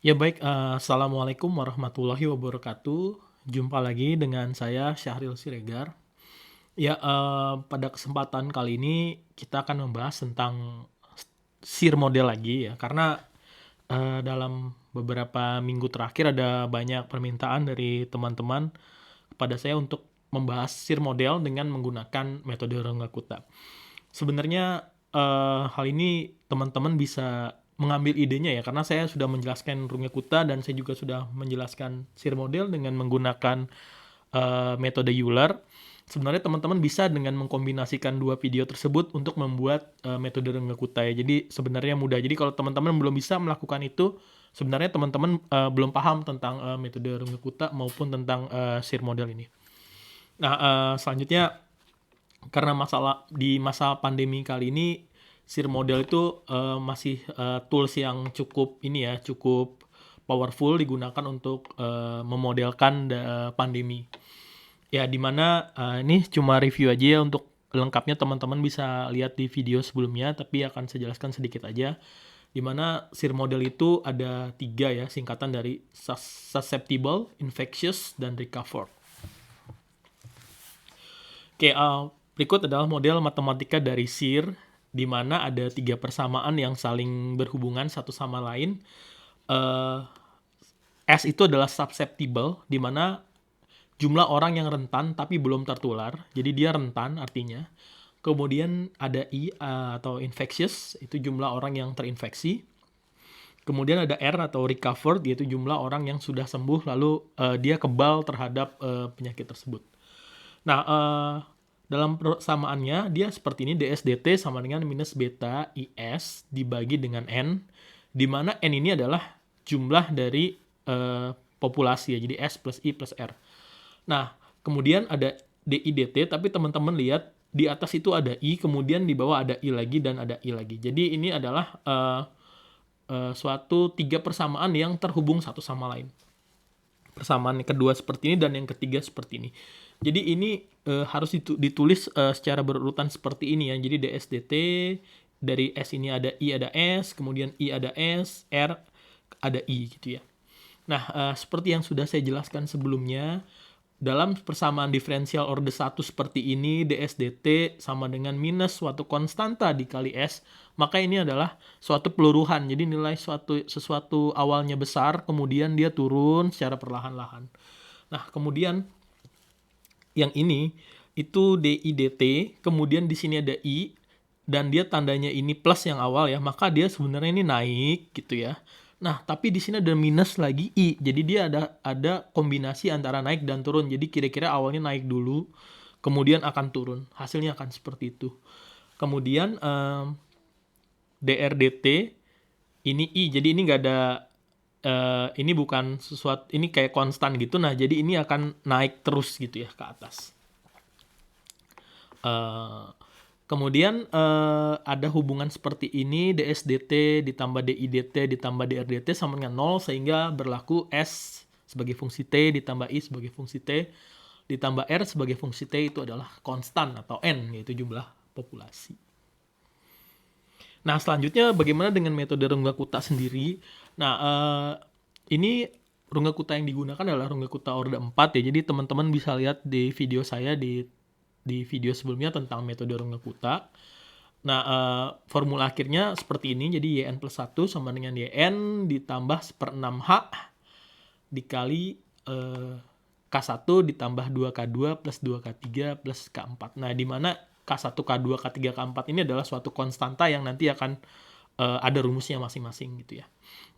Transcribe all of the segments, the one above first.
Ya baik, assalamualaikum warahmatullahi wabarakatuh. Jumpa lagi dengan saya Syahril Siregar. Ya, pada kesempatan kali ini kita akan membahas tentang SEER model lagi ya, karena dalam beberapa minggu terakhir ada banyak permintaan dari teman-teman kepada saya untuk membahas SEER model dengan menggunakan metode Runge-Kutta. Sebenarnya hal ini teman-teman bisa mengambil idenya ya, karena saya sudah menjelaskan Runge-Kutta dan saya juga sudah menjelaskan SEER model dengan menggunakan metode Euler. Sebenarnya teman-teman bisa dengan mengkombinasikan dua video tersebut untuk membuat metode Runge-Kutta ya. Jadi sebenarnya mudah. Jadi kalau teman-teman belum bisa melakukan itu, sebenarnya teman-teman belum paham tentang metode Runge-Kutta maupun tentang SEER model ini. Nah, selanjutnya karena di masa pandemi kali ini SEER model itu masih tools yang cukup ini ya, cukup powerful digunakan untuk memodelkan pandemi. Ya, dimana ini cuma review aja ya, untuk lengkapnya teman-teman bisa lihat di video sebelumnya, tapi akan saya jelaskan sedikit aja. Dimana SEER model itu ada 3 ya, singkatan dari susceptible, infectious, dan recovered. Oke, berikut adalah model matematika dari SEER, di mana ada 3 persamaan yang saling berhubungan satu sama lain. Uh, S itu adalah susceptible, di mana jumlah orang yang rentan tapi belum tertular, jadi dia rentan artinya. Kemudian ada I atau infectious, itu jumlah orang yang terinfeksi. Kemudian ada R atau recovered, yaitu jumlah orang yang sudah sembuh lalu dia kebal terhadap penyakit tersebut. Nah, dalam persamaannya dia seperti ini, DSDT sama dengan minus beta IS dibagi dengan N, di mana N ini adalah jumlah dari populasi ya, jadi S plus I plus R. Nah, kemudian ada DIDT, tapi teman-teman lihat di atas itu ada I, kemudian di bawah ada I lagi dan ada I lagi. Jadi ini adalah suatu 3 persamaan yang terhubung satu sama lain. Persamaan yang kedua seperti ini dan yang ketiga seperti ini. Jadi ini harus ditulis secara berurutan seperti ini ya. Jadi DSDT, dari S ini ada I ada S, kemudian I ada S, R ada I gitu ya. Nah, seperti yang sudah saya jelaskan sebelumnya, dalam persamaan diferensial order 1 seperti ini, DSDT sama dengan minus suatu konstanta dikali S, maka ini adalah suatu peluruhan. Jadi nilai sesuatu awalnya besar, kemudian dia turun secara perlahan-lahan. Nah, kemudian yang ini itu DIDT, kemudian di sini ada I, dan dia tandanya ini plus yang awal ya, maka dia sebenarnya ini naik gitu ya. Nah, tapi di sini ada minus lagi I. Jadi dia ada kombinasi antara naik dan turun. Jadi kira-kira awalnya naik dulu, kemudian akan turun. Hasilnya akan seperti itu. Kemudian DRDT ini I. Jadi ini nggak ada ini bukan sesuatu, ini kayak konstan gitu. Nah, jadi ini akan naik terus gitu ya ke atas. Kemudian ada hubungan seperti ini, DSDT ditambah DIDT ditambah DRDT sama dengan 0, sehingga berlaku S sebagai fungsi T ditambah I sebagai fungsi T ditambah R sebagai fungsi T, itu adalah konstan atau N, yaitu jumlah populasi. Nah, selanjutnya bagaimana dengan metode Runge-Kutta sendiri? Nah, ini Runge-Kutta yang digunakan adalah Runge-Kutta orde 4 ya. Jadi teman-teman bisa lihat di video saya di video sebelumnya tentang metode Runge-Kutta. Nah, formula akhirnya seperti ini. Jadi YN plus 1 sama dengan YN ditambah 1/6H dikali K1 ditambah 2K2 plus 2K3 plus K4. Nah, di mana K1, K2, K3, K4 ini adalah suatu konstanta yang nanti akan ada rumusnya masing-masing gitu ya.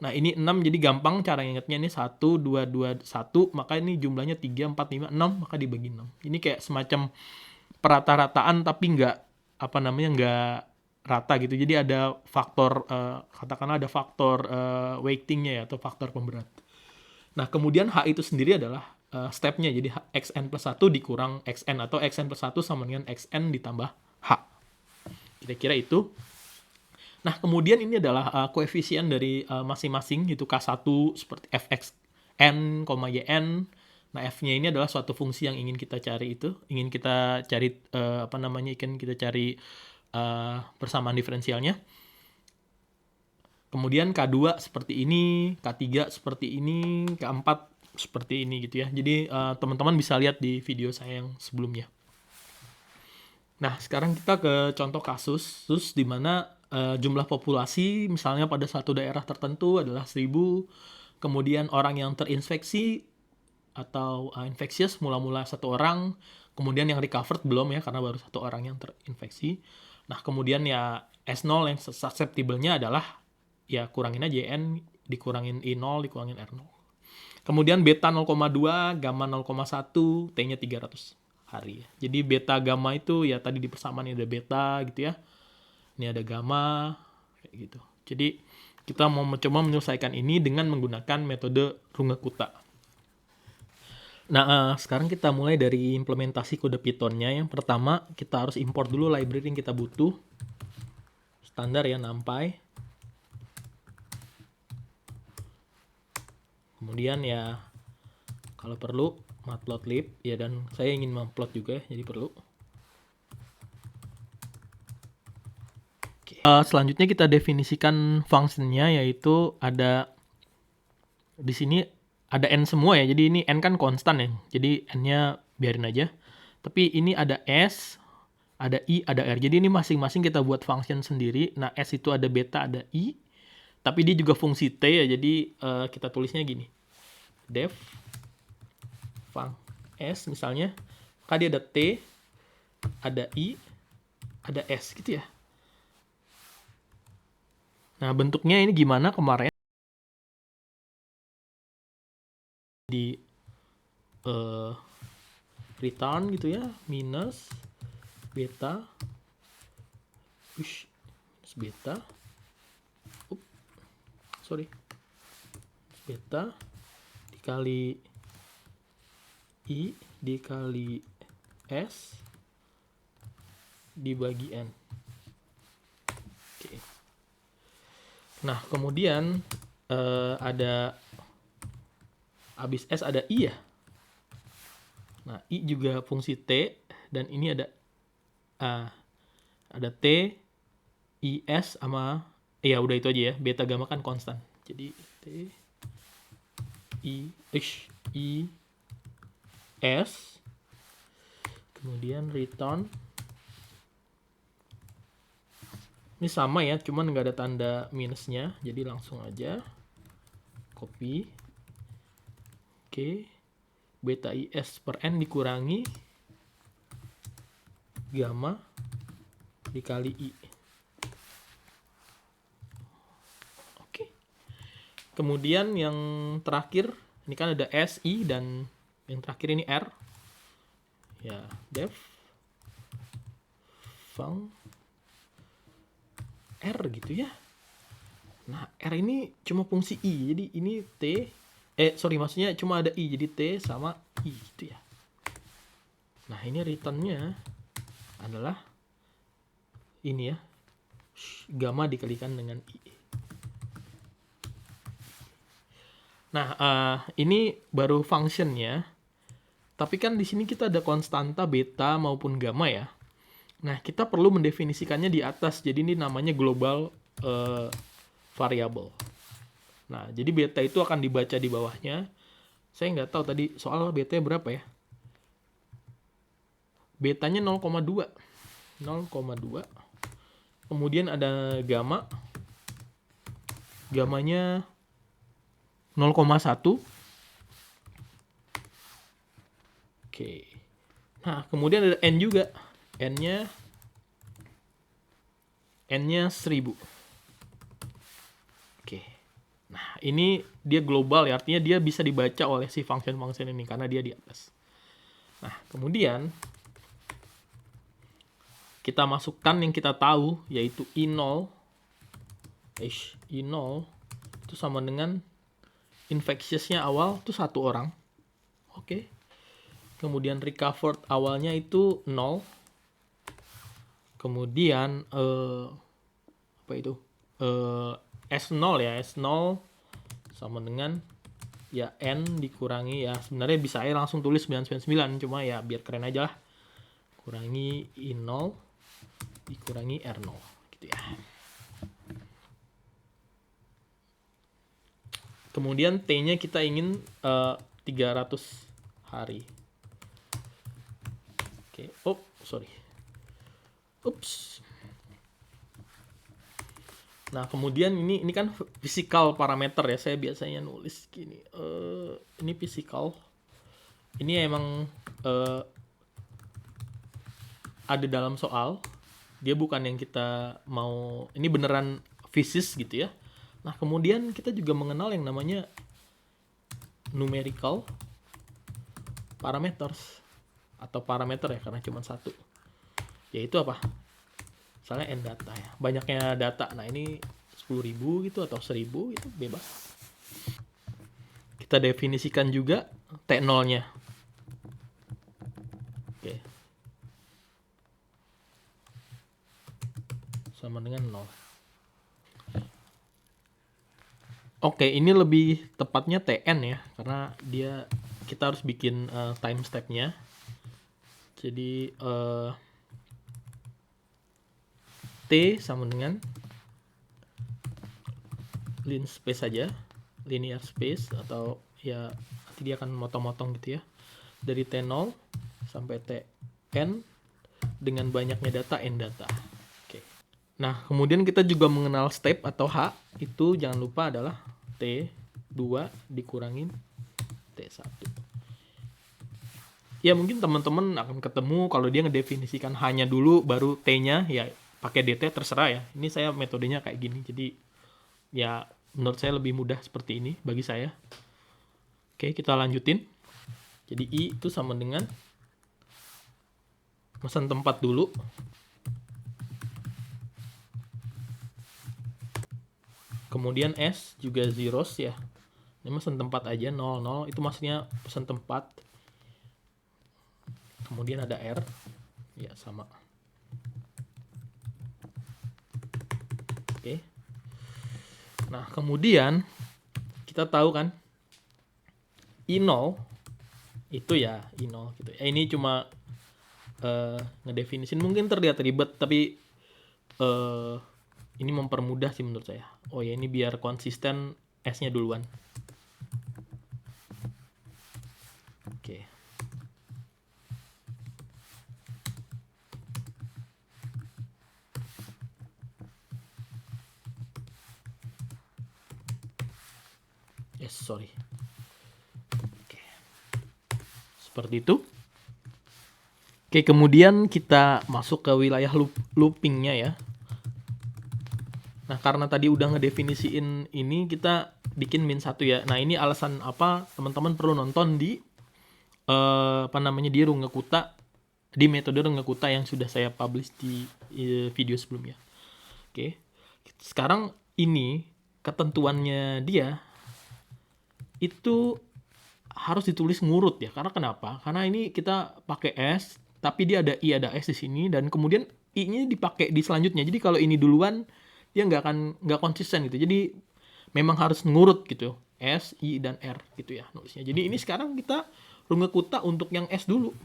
Nah, ini 6, jadi gampang cara ingatnya, ini 1, 2, 2, 1, maka ini jumlahnya 3, 4, 5, 6, maka dibagi 6. Ini kayak semacam perata-rataan tapi nggak rata gitu. Jadi ada faktor katakanlah ada faktor weightingnya ya, atau faktor pemberat. Nah, kemudian H itu sendiri adalah stepnya. Jadi xn plus 1 dikurang xn, atau xn plus 1 sama dengan xn ditambah H. Kira-kira itu. Nah, kemudian ini adalah koefisien dari masing-masing, itu K1 seperti fx n, yn. Nah, f-nya ini adalah suatu fungsi yang ingin kita cari itu, ingin kita cari persamaan diferensialnya. Kemudian K2 seperti ini, K3 seperti ini, K4 seperti ini gitu ya. Jadi teman-teman bisa lihat di video saya yang sebelumnya. Nah, sekarang kita ke contoh kasus di mana jumlah populasi misalnya pada satu daerah tertentu adalah 1000, kemudian orang yang terinfeksi atau infectious mula-mula 1 orang, kemudian yang recovered belum ya karena baru 1 orang yang terinfeksi. Nah, kemudian ya S0 yang susceptible-nya adalah ya kurangin aja N, dikurangin I0, dikurangin R0. Kemudian beta 0,2, gamma 0,1, T-nya 300 hari. Jadi beta gamma itu ya tadi di persamaan ini ada beta gitu ya. Ini ada gamma kayak gitu. Jadi kita mau mencoba menyelesaikan ini dengan menggunakan metode Runge-Kutta. Nah, sekarang kita mulai dari implementasi kode Python-nya. Yang pertama, kita harus import dulu library yang kita butuh. Standar ya, NumPy. Kemudian ya, kalau perlu, matplotlib. Ya, dan saya ingin memplot juga ya, jadi perlu. Oke. Selanjutnya kita definisikan fungsinya, yaitu ada di sini ada n semua ya. Jadi ini n kan konstan ya. Jadi n-nya biarin aja. Tapi ini ada s, ada i, ada r. Jadi ini masing-masing kita buat function sendiri. Nah, s itu ada beta, ada i. Tapi dia juga fungsi t ya. Jadi kita tulisnya gini. Def func s misalnya. Maka dia ada t, ada i, ada s gitu ya. Nah, bentuknya ini gimana kemarin? Di return gitu ya, minus beta, minus beta, beta dikali i dikali s dibagi n. Oke. Nah, kemudian ada habis s ada i ya. Nah, i juga fungsi t, dan ini ada t, i, s sama ya udah itu aja ya. Beta gamma kan konstan. Jadi t, i, s, kemudian return. Ini sama ya, cuman nggak ada tanda minusnya, jadi langsung aja copy. Oke. Beta is per n dikurangi gamma dikali i. Oke. Kemudian yang terakhir, ini kan ada s, i, dan yang terakhir ini r. Ya, def func r gitu ya. Nah, r ini cuma fungsi i, jadi ini t, maksudnya cuma ada i, jadi t sama i gitu ya. Nah, ini returnnya adalah ini ya, gamma dikalikan dengan i. Nah, ini baru functionnya. Tapi kan di sini kita ada konstanta beta maupun gamma ya. Nah, kita perlu mendefinisikannya di atas. Jadi ini namanya global variable. Nah, jadi beta itu akan dibaca di bawahnya. Saya nggak tahu tadi soal beta berapa ya. Betanya 0,2. 0,2. Kemudian ada gamma. Gammanya 0,1. Oke. Nah, kemudian ada n juga. N-nya 1000. Oke. Nah, ini dia global ya, artinya dia bisa dibaca oleh si function-function ini karena dia di atas. Nah, kemudian kita masukkan yang kita tahu, yaitu I0. I0 itu sama dengan infectious-nya awal itu 1 orang. Oke. Kemudian recovered awalnya itu 0. Kemudian apa itu? S0 ya, S0 sama dengan ya N dikurangi ya, sebenarnya bisa aja langsung tulis 999, cuma ya biar keren aja lah. Kurangi I0 dikurangi R0 gitu ya. Kemudian T-nya kita ingin 300 hari. Oke, sorry. Ups. Nah, kemudian ini kan physical parameter ya. Saya biasanya nulis gini. Ini physical. Ini emang ada dalam soal. Dia bukan yang kita mau, ini beneran fisis gitu ya. Nah, kemudian kita juga mengenal yang namanya numerical parameters atau parameter ya, karena cuma satu. Yaitu apa? Misalnya n data ya. Banyaknya data. Nah, ini 10.000 gitu atau 1.000 itu bebas. Kita definisikan juga T0-nya. Oke. Sama dengan 0. Oke, ini lebih tepatnya Tn ya, karena kita harus bikin time step-nya. Jadi T sama dengan lin space saja, linear space, atau ya nanti dia akan motong-motong gitu ya. Dari T0 sampai Tn dengan banyaknya data n data. Nah, kemudian kita juga mengenal step atau H, itu jangan lupa adalah T2 dikurangin T1. Ya, mungkin teman-teman akan ketemu kalau dia ngedefinisikan H-nya dulu, baru T-nya, ya pakai DT terserah ya. Ini saya metodenya kayak gini, jadi ya menurut saya lebih mudah seperti ini bagi saya. Oke, kita lanjutin. Jadi I itu sama dengan mesen tempat dulu. Kemudian S juga zeros ya. Ini pesan tempat aja 00, itu maksudnya pesan tempat. Kemudian ada R. Ya, sama. Oke. Nah, kemudian kita tahu kan I0 itu ya I0 gitu. Ini cuma ngedefinisin, mungkin terlihat ribet tapi ini mempermudah sih menurut saya. Oh ya, ini biar konsisten S-nya duluan. Oke. Yes, sorry. Oke. Seperti itu. Oke, kemudian kita masuk ke wilayah loopingnya ya. Nah, karena tadi udah ngedefinisiin ini, kita bikin min 1 ya. Nah, ini alasan apa teman-teman perlu nonton di di Runge-Kutta, di metode Runge-Kutta yang sudah saya publish di video sebelumnya. Oke. Sekarang ini ketentuannya dia itu harus ditulis ngurut ya. Karena kenapa? Karena ini kita pakai S, tapi dia ada I, ada S di sini, dan kemudian I-nya dipakai di selanjutnya. Jadi kalau ini duluan, dia nggak konsisten gitu. Jadi memang harus ngurut gitu, S, I, dan R gitu ya nulisnya. Jadi ini sekarang kita Runge-Kutta untuk yang S dulu.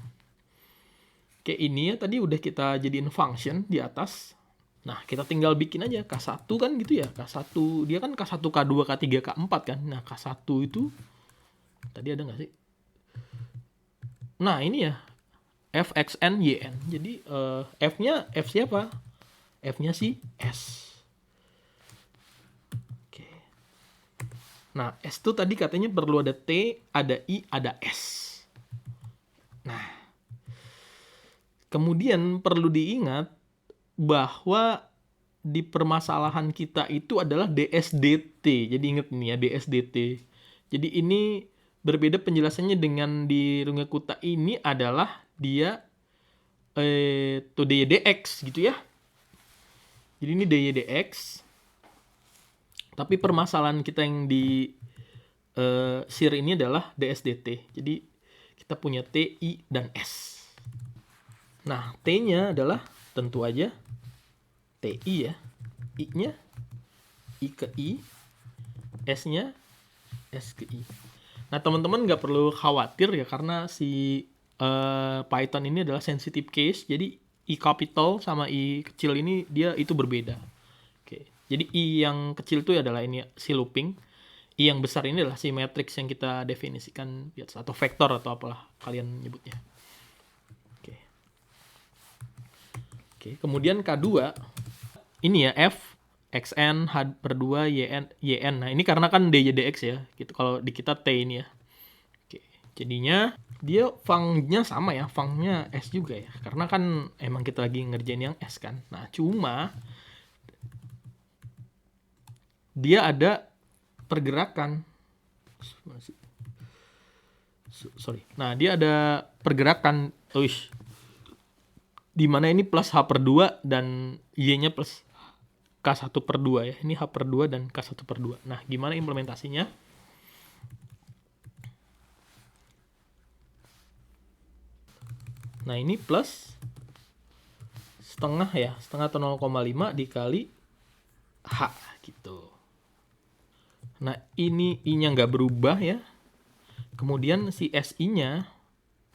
Kayak ini ya, tadi udah kita jadiin function di atas. Nah, kita tinggal bikin aja K1 kan gitu ya. K1, dia kan K1, K2, K3, K4 kan. Nah, K1 itu tadi ada nggak sih? Nah, ini ya F, X, N, Y, N. Jadi F-nya, F siapa? F-nya si S. Oke. Nah, S itu tadi katanya perlu ada T, ada I, ada S. Nah, kemudian perlu diingat bahwa di permasalahan kita itu adalah DSDT. Jadi ingat nih ya, DSDT. Jadi ini berbeda penjelasannya dengan di Runge-Kutta ini adalah dia DYDX gitu ya. Jadi ini DYDX. Tapi permasalahan kita yang di SIR ini adalah DSDT. Jadi kita punya T, I, dan S. Nah, T-nya adalah tentu aja TI ya. I-nya I ke I. S-nya S ke I. Nah, teman-teman nggak perlu khawatir ya, karena si Python ini adalah sensitive case. Jadi I capital sama I kecil ini dia itu berbeda. Oke. Jadi I yang kecil itu adalah ini si looping. I yang besar ini adalah si matriks yang kita definisikan biasa, atau vektor atau apalah kalian nyebutnya. Oke. Oke, kemudian K2 ini ya F xn H/2 yn. Nah, ini karena kan dy dx ya. Gitu kalau di kita T ini ya. Oke, jadinya dia fungnya sama ya, fungnya S juga ya. Karena kan emang kita lagi ngerjain yang S kan. Nah, cuma dia ada pergerakan. Sorry. Nah, dia ada pergerakan. Di mana ini plus H/2 dan Y-nya plus K1/2 ya. Ini H/2 dan K1/2. Nah, gimana implementasinya? Nah, ini plus setengah ya. Setengah atau 0,5 dikali H gitu. Nah, ini I-nya nggak berubah ya. Kemudian si SI-nya,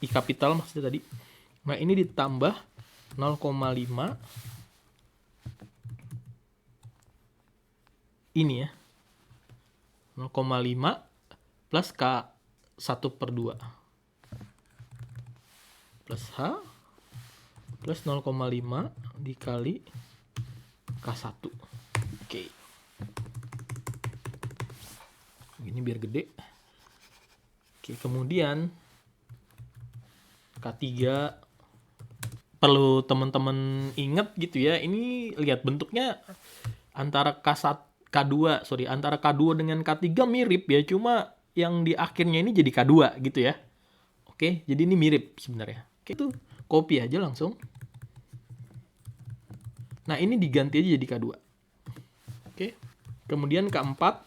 I kapital maksudnya tadi. Nah, ini ditambah 0,5 ini ya. 0,5 plus K1/2 plus H plus 0,5 dikali K1. Oke. Ini biar gede. Oke, kemudian K3 perlu teman-teman ingat gitu ya. Ini lihat bentuknya antara antara K2 dengan K3 mirip ya, cuma yang di akhirnya ini jadi K2 gitu ya. Oke, jadi ini mirip sebenarnya. Oke, itu copy aja langsung. Nah, ini diganti aja jadi K2. Oke. Kemudian K4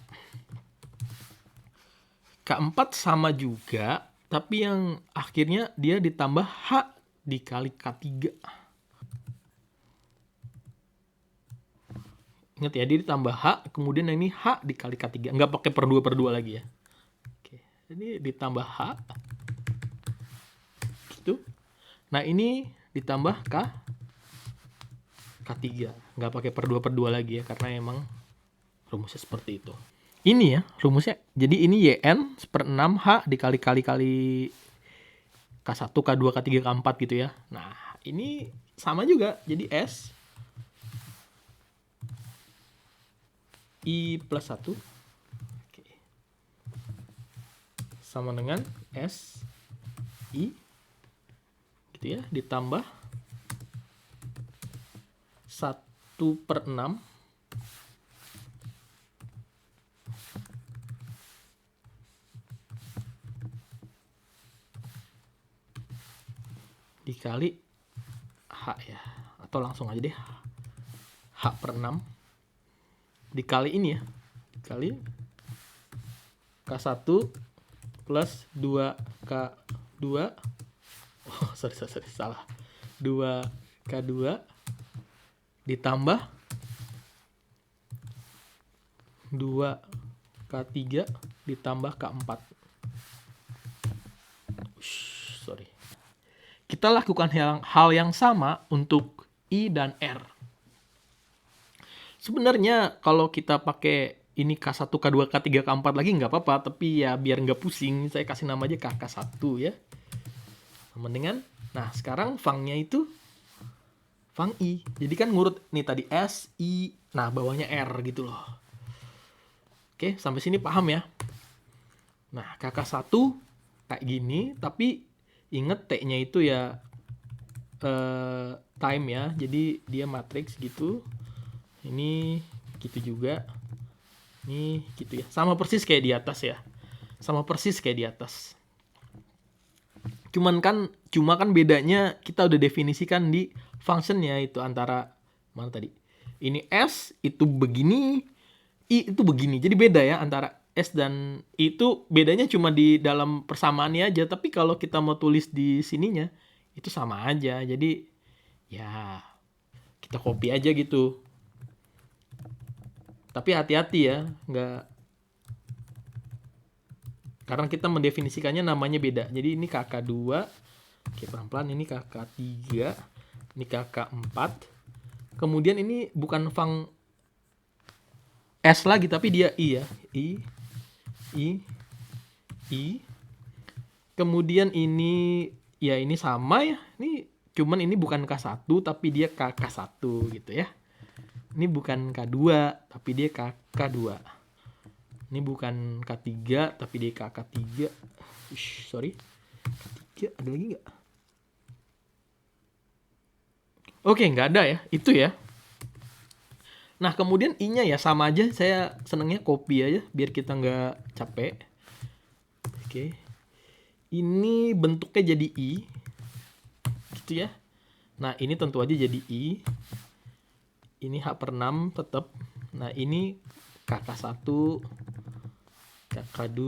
sama juga, tapi yang akhirnya dia ditambah H dikali K3. Ingat ya, dia ditambah H, kemudian ini H dikali K3. Nggak pakai per 2/2 lagi ya. Oke, ini ditambah H. Gitu. Nah, ini ditambah K3. Nggak pakai per 2/2 lagi ya, karena emang rumusnya seperti itu. Ini ya rumusnya. Jadi ini YN 1/6 H dikali K1, K2, K3, K4 gitu ya. Nah, ini sama juga. Jadi S I plus 1 sama dengan S I gitu ya, ditambah 1/6 dikali H ya, atau langsung aja deh H/6 dikali ini ya, dikali K1 plus 2K2 sorry salah, 2K2 ditambah 2K3 ditambah K4. Sorry. Kita lakukan hal yang sama untuk I dan R. Sebenarnya kalau kita pakai ini K1, K2, K3, K4 lagi nggak apa-apa, tapi ya biar nggak pusing, saya kasih nama aja KK1 ya. Sama dengan, nah sekarang fungnya itu fung I. Jadi kan ngurut nih tadi S, I, nah bawahnya R gitu loh. Oke, sampai sini paham ya? Nah, KK1 kayak gini, tapi inget T-nya itu ya time ya, jadi dia matriks gitu. Ini gitu juga, ini gitu ya, sama persis kayak di atas ya, sama persis kayak di atas. Cuma kan bedanya kita udah definisikan di functionnya itu antara mana tadi? Ini S itu begini, I itu begini. Jadi beda ya antara S dan I, itu bedanya cuma di dalam persamaannya aja. Tapi kalau kita mau tulis di sininya itu sama aja. Jadi ya kita copy aja gitu. Tapi hati-hati ya, karena kita mendefinisikannya namanya beda. Jadi ini KK2, oke pelan-pelan, ini KK3, ini KK4. Kemudian ini bukan fung S lagi, tapi dia I ya. I I, I. Kemudian ini, ya ini sama ya. Ini cuman ini bukan K1 tapi dia KK1 gitu ya. Ini bukan K2 tapi dia KK2. Ini bukan K3 tapi dia KK3. Sorry. K3 ada lagi nggak? Oke, nggak ada ya. Itu ya. Nah, kemudian I-nya ya sama aja. Saya senengnya copy aja biar kita nggak capek. Oke. Ini bentuknya jadi I. Gitu ya. Nah, ini tentu aja jadi I. Ini H/6 tetap. Nah, ini KK1, KK2,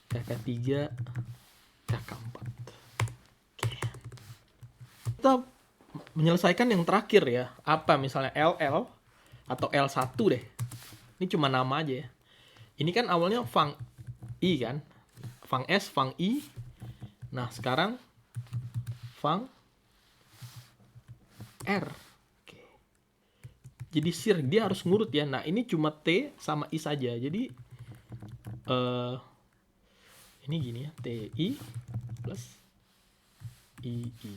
KK3, KK4. Oke. Kita menyelesaikan yang terakhir ya. Apa misalnya LL atau L1 deh. Ini cuma nama aja ya. Ini kan awalnya fang I kan. Fang S, fang I. Nah, sekarang fang R. Oke. Jadi sir dia harus ngurut ya. Nah, ini cuma T sama I saja. Jadi ini gini ya, TI plus II.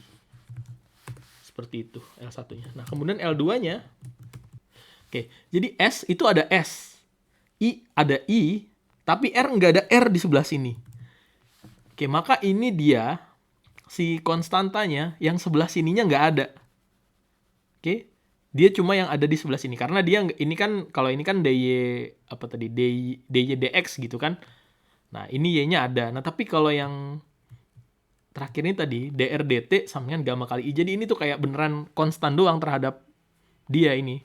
Seperti itu L1-nya. Nah, kemudian L2-nya. Oke, jadi S itu ada S. I ada I, tapi R nggak ada R di sebelah sini. Oke, maka ini dia si konstantanya yang sebelah sininya nggak ada. Oke, dia cuma yang ada di sebelah sini karena dia ini kan kalau ini kan dy apa tadi dy dx gitu kan. Nah, ini y-nya ada. Nah, tapi kalau yang terakhir ini tadi dr dt sama dengan gamma kali i. Jadi ini tuh kayak beneran konstan doang terhadap dia ini.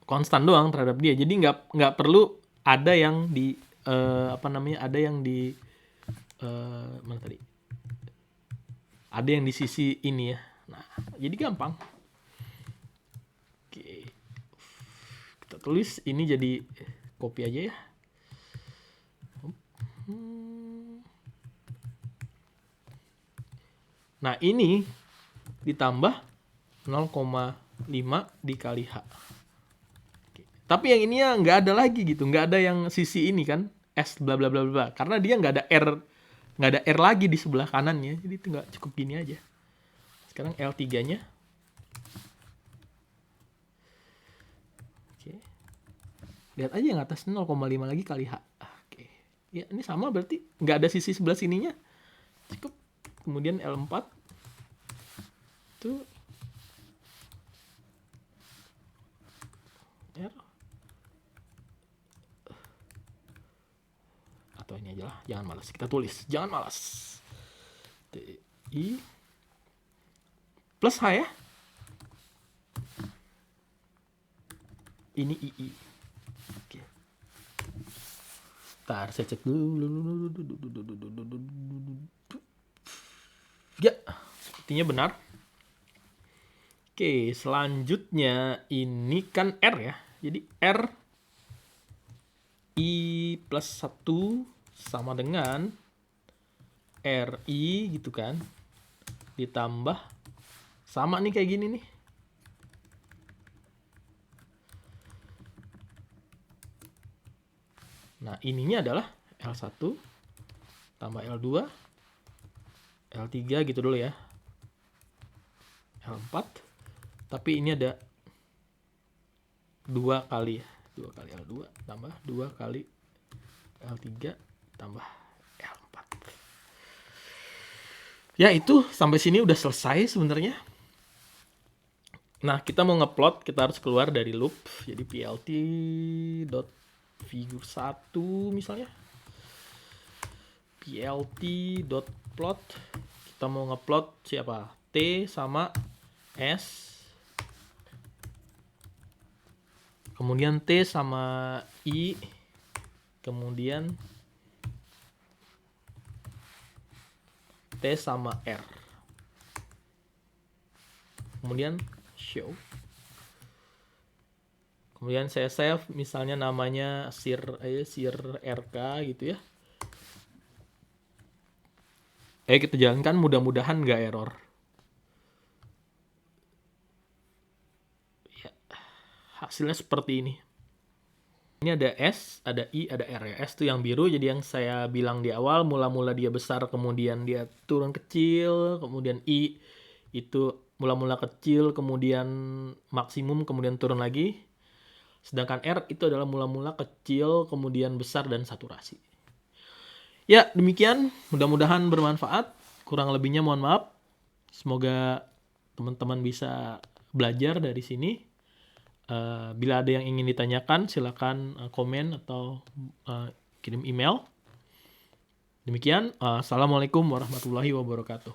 Konstan doang terhadap dia. Jadi nggak perlu ada yang di ada yang di mana tadi? Ada yang di sisi ini ya. Nah, jadi gampang. Oke. Kita tulis ini jadi copy aja ya. Nah, ini ditambah 0,5 dikali H. Oke. Tapi yang ini ya nggak ada lagi gitu. Nggak ada yang sisi ini kan. S bla bla bla bla. Karena dia nggak ada R lagi di sebelah kanannya. Jadi itu nggak cukup gini aja. Sekarang L3-nya. Oke. Lihat aja yang atas 0,5 lagi kali H. Oke. Ya, ini sama berarti nggak ada sisi sebelah sininya. Cukup. Kemudian L4 itu R atau ini aja lah, jangan malas kita tulis, jangan malas. TI plus H ya. Ini II. Oke. Ntar saya cek dulu. Ya, sepertinya benar. Oke, selanjutnya ini kan R ya. Jadi R I plus 1 sama dengan RI gitu kan. Ditambah sama nih kayak gini nih. Nah, ininya adalah L1 tambah L2 L3 gitu dulu ya. L4. Tapi ini ada 2 kali ya. 2 kali L2 tambah 2 kali L3 tambah L4. Ya, itu sampai sini udah selesai sebenarnya. Nah, kita mau ngeplot, kita harus keluar dari loop. Jadi plt dot figure 1 misalnya. plt dot plot. Kita mau ngeplot siapa? T sama S. Kemudian T sama I. Kemudian T sama R. Kemudian show. Kemudian saya save misalnya namanya sir RK gitu ya. Kita jalankan, mudah-mudahan nggak error. Ya, hasilnya seperti ini. Ini ada S, ada I, ada R ya. S itu yang biru, jadi yang saya bilang di awal, mula-mula dia besar, kemudian dia turun kecil, kemudian I itu mula-mula kecil, kemudian maksimum, kemudian turun lagi. Sedangkan R itu adalah mula-mula kecil, kemudian besar dan saturasi. Ya, demikian. Mudah-mudahan bermanfaat. Kurang lebihnya mohon maaf. Semoga teman-teman bisa belajar dari sini. Bila ada yang ingin ditanyakan, silakan komen atau kirim email. Demikian, assalamualaikum warahmatullahi wabarakatuh.